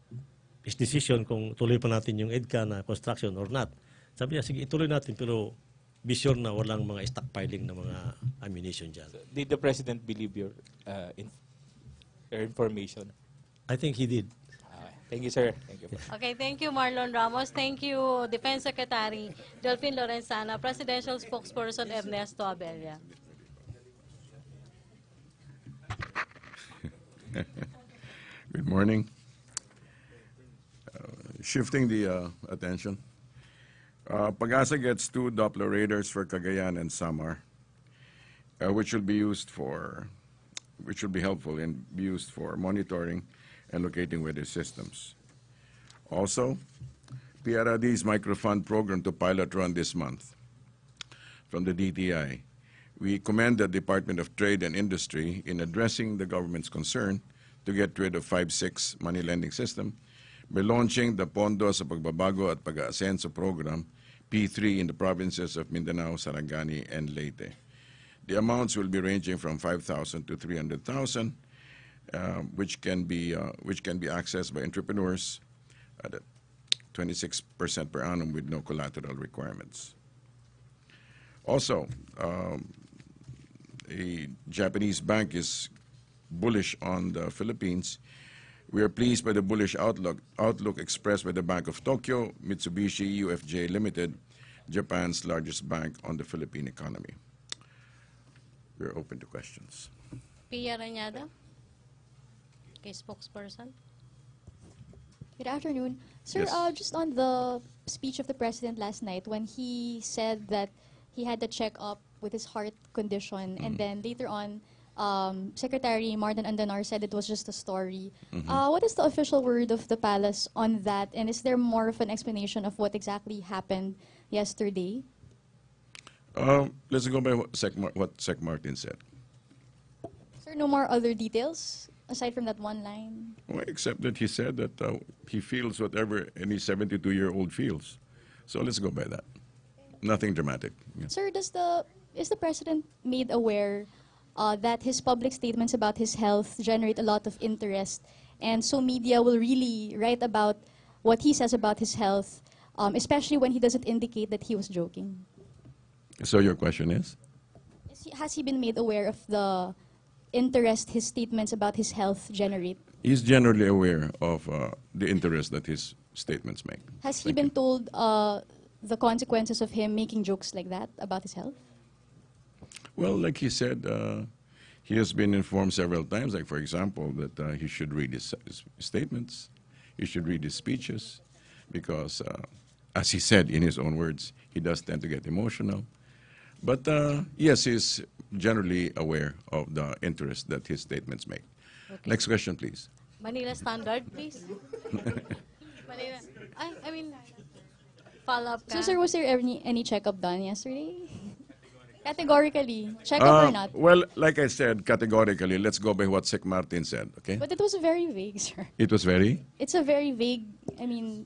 his decision kung tuloy pa natin yung EDCA na construction or not. Sabi niya, sige, ituloy natin pero be sure na walang mga stockpiling ng mga ammunition dyan. Did the President believe your information? I think he did. Thank you, sir. Thank you. Okay, thank you, Marlon Ramos. Thank you, Defense Secretary Delphine Lorenzana, Presidential Spokesperson Ernesto Abella. Good morning. Shifting the attention. Pag-asa gets 2 Doppler radars for Cagayan and Samar, which will be helpful and be used for monitoring and locating weather systems. Also, PRD's microfund program to pilot run this month from the DTI. We commend the Department of Trade and Industry in addressing the government's concern to get rid of 5-6 money lending system by launching the Pondo sa Pagbabago at Pag-aasenso program, P3, in the provinces of Mindanao, Sarangani, and Leyte. The amounts will be ranging from 5,000 to 300,000, which can be accessed by entrepreneurs at 26% per annum with no collateral requirements. Also, a Japanese bank is bullish on the Philippines. We are pleased by the bullish outlook expressed by the Bank of Tokyo, Mitsubishi UFJ Limited, Japan's largest bank on the Philippine economy. We are open to questions. Pia Ranyada, okay, spokesperson. Good afternoon. Sir, Yes. just on the speech of the President last night when he said that he had to check up with his heart condition, and then later on, Secretary Martin Andanar said it was just a story. What is the official word of the palace on that, and is there more of an explanation of what exactly happened yesterday? Let's go by what Sec Martin said. Sir, no more other details aside from that one line? Well, except that he said that he feels whatever any 72-year-old feels. So let's go by that. Nothing dramatic. Yeah. Sir, is the President made aware that his public statements about his health generate a lot of interest, and so media will really write about what he says about his health, especially when he doesn't indicate that he was joking? So your question is? Has he been made aware of the interest his statements about his health generate? He's generally aware of the interest that his statements make. Has he been told the consequences of him making jokes like that about his health? Well, like he said, he has been informed several times, like for example, that he should read his statements, he should read his speeches, because as he said in his own words, he does tend to get emotional. But yes, he's generally aware of the interest that his statements make. Okay. Next question, please. Manila Standard, please. Manila. I mean, follow-up ka. So, sir, was there any checkup done yesterday? Categorically, checkup or not? Well, like I said, categorically, let's go by what Sec Martin said, okay? But it was very vague, sir. It was very? It's a very vague,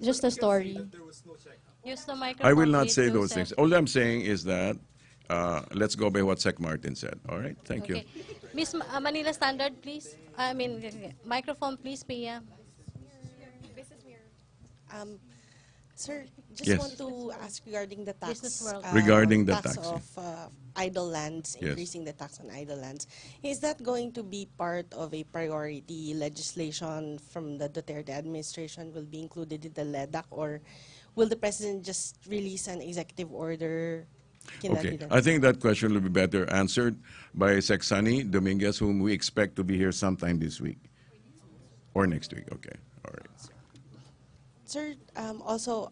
just a story. Use the microphone, I will not please, say to those Sec. things. All I'm saying is that let's go by what Sec Martin said. All right? Thank Okay. you. Miss Manila Standard, please. I mean, microphone, please, Pia. Sir, just Yes. want to ask regarding the tax. Business World. Regarding the tax, of idle lands, Yes. increasing the tax on idle lands. Is that going to be part of a priority legislation from the Duterte administration? Will be included in the LEDAC, or will the president just release an executive order? Can that be Okay. done? I think that question will be better answered by Sec Sunny Dominguez, whom we expect to be here sometime this week or next week. Okay. All right. Sir, also,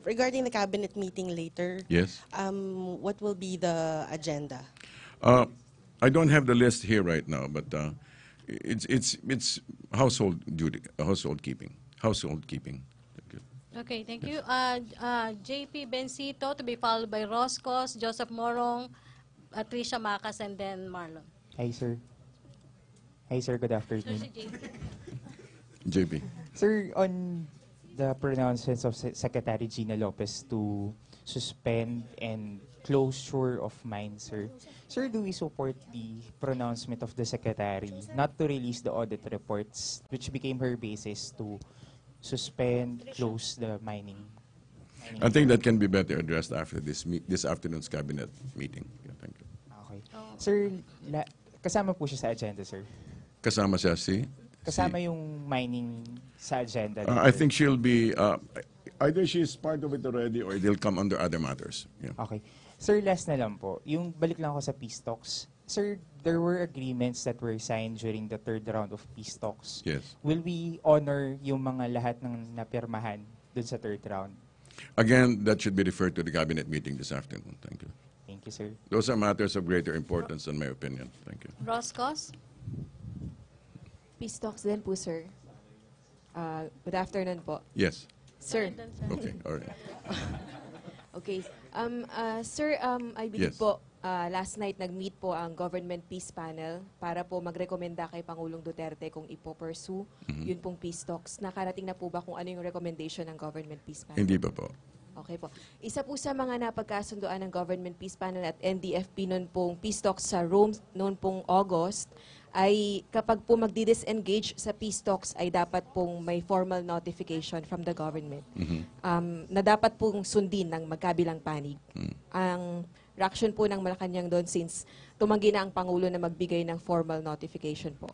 regarding the cabinet meeting later, Yes. what will be the agenda? I don't have the list here right now, but it's household duty, household keeping. Thank you. Okay, thank you. JP Bencito, to be followed by Roscos, Joseph Morong, Tricia Macas, and then Marlon. Hi, sir. Hi, sir. Good afternoon. JP. Sir, on the pronouncements of Secretary Gina Lopez to suspend and closure of mines, sir. Sir, do we support the pronouncement of the Secretary not to release the audit reports, which became her basis to suspend, close the mining? I think that can be better addressed after this afternoon's cabinet meeting. Yeah, thank you. Okay. Sir, kasama po siya sa agenda, sir. Kasama siya si? Kasama yung mining sa agenda. I think she'll be, either she's part of it already or they'll come under other matters. Yeah. Okay. Sir, last na lang po. Yung balik lang ako sa peace talks. Sir, there were agreements that were signed during the third round of peace talks. Yes. Will we honor yung mga lahat ng napirmahan dun sa third round? Again, that should be referred to the cabinet meeting this afternoon. Thank you. Thank you, sir. Those are matters of greater importance in my opinion. Thank you. Roscos? Peace talks din po, sir. Good afternoon po. Yes. Sir. Okay, all right. Okay. Sir, I believe Yes. po last night nag-meet po ang Government Peace Panel para po magrekomenda kay Pangulong Duterte kung ipo-pursue yun pong peace talks. Nakarating na po ba kung ano yung recommendation ng Government Peace Panel? Hindi pa po. Okay po. Isa po sa mga napagkasunduan ng Government Peace Panel at NDFP noon pong peace talks sa Rome noon pong August ay kapag po magdi-disengage sa peace talks ay dapat pong may formal notification from the government na dapat pong sundin ng magkabilang panig. Ang reaction po ng Malacanang doon since tumanggi na ang Pangulo na magbigay ng formal notification po.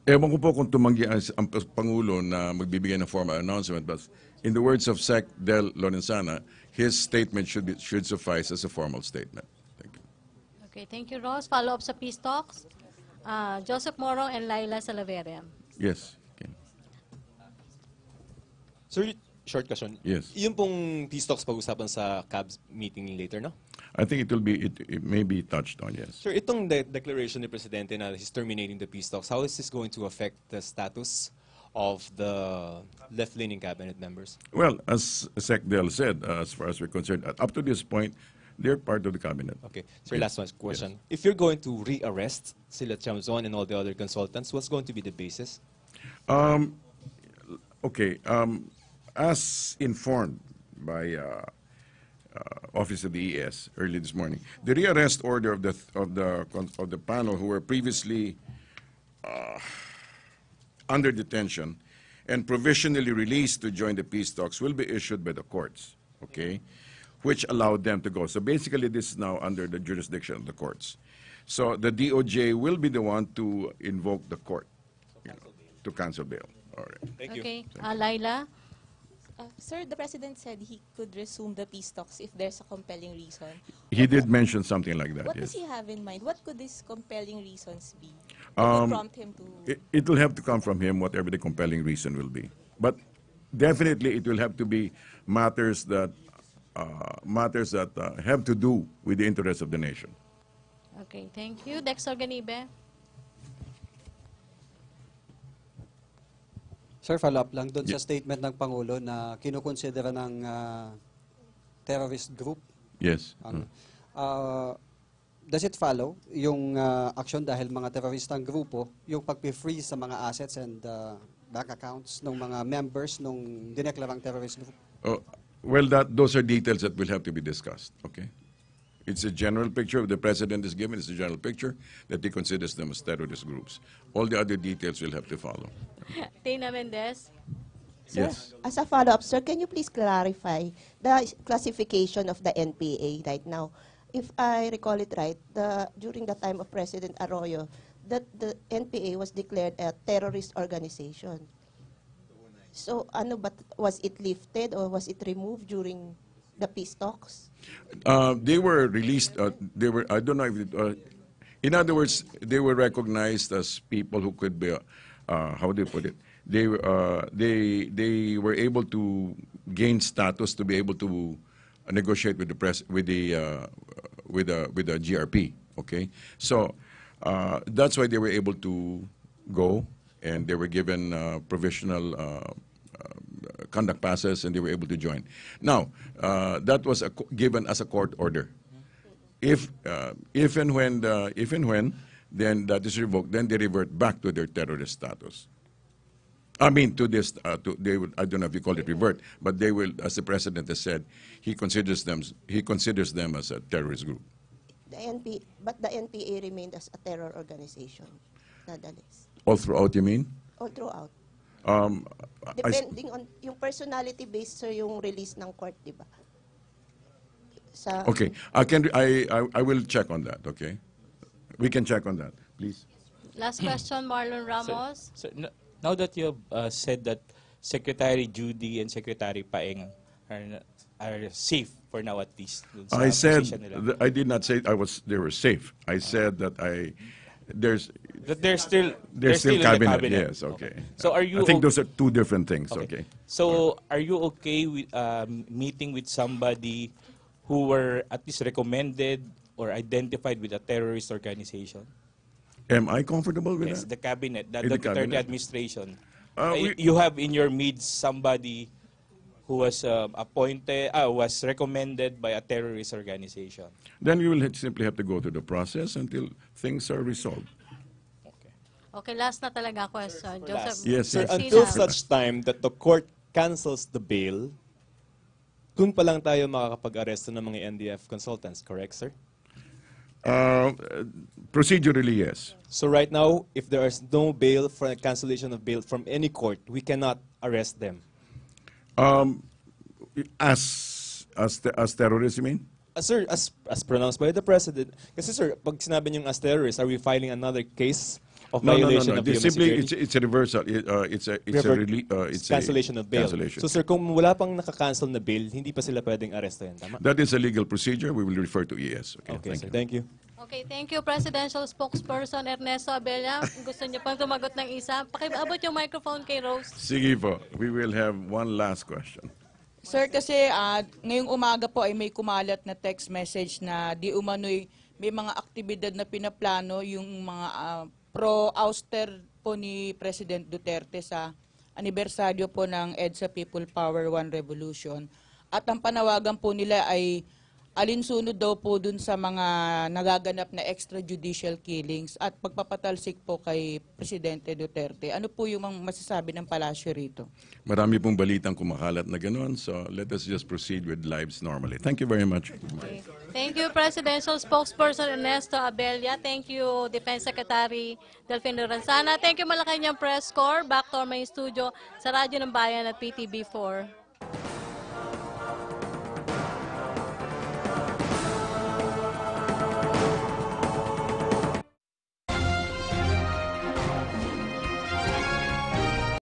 Ewan ko po kung tumanggi ang Pangulo na magbibigay ng formal announcement, but in the words of Sec. Del Lorenzana, his statement should suffice as a formal statement. Thank you. Okay, thank you, Ross. Follow up sa peace talks. Joseph Morong and Laila Salaverria. Yes. Okay. Sir, short question. Yes. Yung pong peace talks pag-usapan sa CAB's meeting later, no? I think it may be touched on, yes. Sir, itong declaration ni Presidente na he's terminating the peace talks, how is this going to affect the status of the left-leaning cabinet members? Well, as Sec. Del said, as far as we're concerned, up to this point, they're part of the cabinet. Okay. Sir, last one question. If you're going to re-arrest sila Chamzon and all the other consultants, what's going to be the basis? Okay. As informed by Office of the ES early this morning, the rearrest order of the panel who were previously under detention and provisionally released to join the peace talks will be issued by the courts, okay, which allowed them to go. So basically, this is now under the jurisdiction of the courts. So the DOJ will be the one to invoke the court, to cancel bail. All right. Thank you. Okay, Laila. Sir, the President said he could resume the peace talks if there's a compelling reason. He did mention something like that, What yes. does he have in mind? What could these compelling reasons be? That would prompt him to... It will have to come from him, whatever the compelling reason will be. But definitely, it will have to be matters that have to do with the interests of the nation. Okay, thank you. Dexter Ganibe. Sir, follow-up lang doon sa statement ng Pangulo na kinukonsidera ng terrorist group. Yes. Does it follow yung action dahil mga teroristang grupo, yung pag-freeze sa mga assets and bank accounts ng mga members ng dineklarang terrorist group? Well, those are details that will have to be discussed, okay? It's a general picture the President is given. It's a general picture that he considers them as terrorist groups. All the other details will have to follow. Tina Mendez. Sir, Yes. as a follow-up, sir, can you please clarify the classification of the NPA right now? If I recall it right, during the time of President Arroyo, that the NPA was declared a terrorist organization. So, was it lifted or was it removed during the peace talks? They were released. I don't know if in other words, they were recognized as people who could be, how do you put it? They were able to gain status to be able to negotiate with the GRP. Okay, so that's why they were able to go, and they were given provisional conduct passes, and they were able to join. Now, that was given as a court order. If and when, then that is revoked, then they revert back to their terrorist status. I mean, to this, they would, I don't know if you call it revert, but they will, as the President has said, he considers them as a terrorist group. But the NPA remained as a terror organization, nonetheless. All throughout, you mean? All throughout. I- Depending on yung personality based sir yung release ng court, di ba? Okay, I will check on that. Okay, we can check on that, please. Last question, Marlon Ramos. So, now that you have said that Secretary Judy and Secretary Paeng are safe for now at least. dun sa I said position nila. I did not say they were safe. I said that they're still in the cabinet. Yes, okay. So are you I think those are two different things. Okay. So are you okay with meeting with somebody who were at least recommended or identified with a terrorist organization? Am I comfortable with Yes, that? the cabinet, the In the Duterte cabinet? administration. We- You have in your midst somebody who was was recommended by a terrorist organization. Then we will simply have to go through the process until things are resolved. Okay, last na talaga question. Joseph. Yes, Sir, yes. until such time that the court cancels the bail, dun pa lang tayo makakapag-aresto ng mga NDF consultants, correct, sir? Procedurally, yes. So right now, if there is no bail for a cancellation of bail from any court, we cannot arrest them. As terrorists, you mean? Sir, as pronounced by the President, kasi sir, pag sinabi niyong as terrorists, are we filing another case of violation of human Simply, security? it's a reversal. It's a cancellation of bail. cancellation. So sir, kung wala pang naka-cancel na bail, hindi pa sila pwedeng arestohin, tama? That is a legal procedure. We will refer to ES. Okay, sir. Thank you. Okay, thank you, Presidential Spokesperson Ernesto Abella. Kung gusto niyo pang tumagot ng isa, pakiabot yung microphone kay Rose. Sige po. We will have one last question. Sir, kasi ngayong umaga po ay may kumalat na text message na di umano'y may mga aktibidad na pinaplano yung mga pro-ouster po ni President Duterte sa anibersaryo po ng EDSA People Power One Revolution. At ang panawagan po nila ay alinsunod daw po dun sa mga nagaganap na extrajudicial killings at pagpapatalsik po kay Presidente Duterte. Ano po yung masasabi ng palasyo rito? Marami pong balitang kumakalat na gano'n, so let us just proceed with lives normally. Thank you very much. Okay. Thank you, Presidential Spokesperson Ernesto Abella. Thank you, Defense Secretary Delfin Lorenzana. Thank you, Malacanang Press Corps. Back to our main studio sa Radyo ng Bayan at PTB4.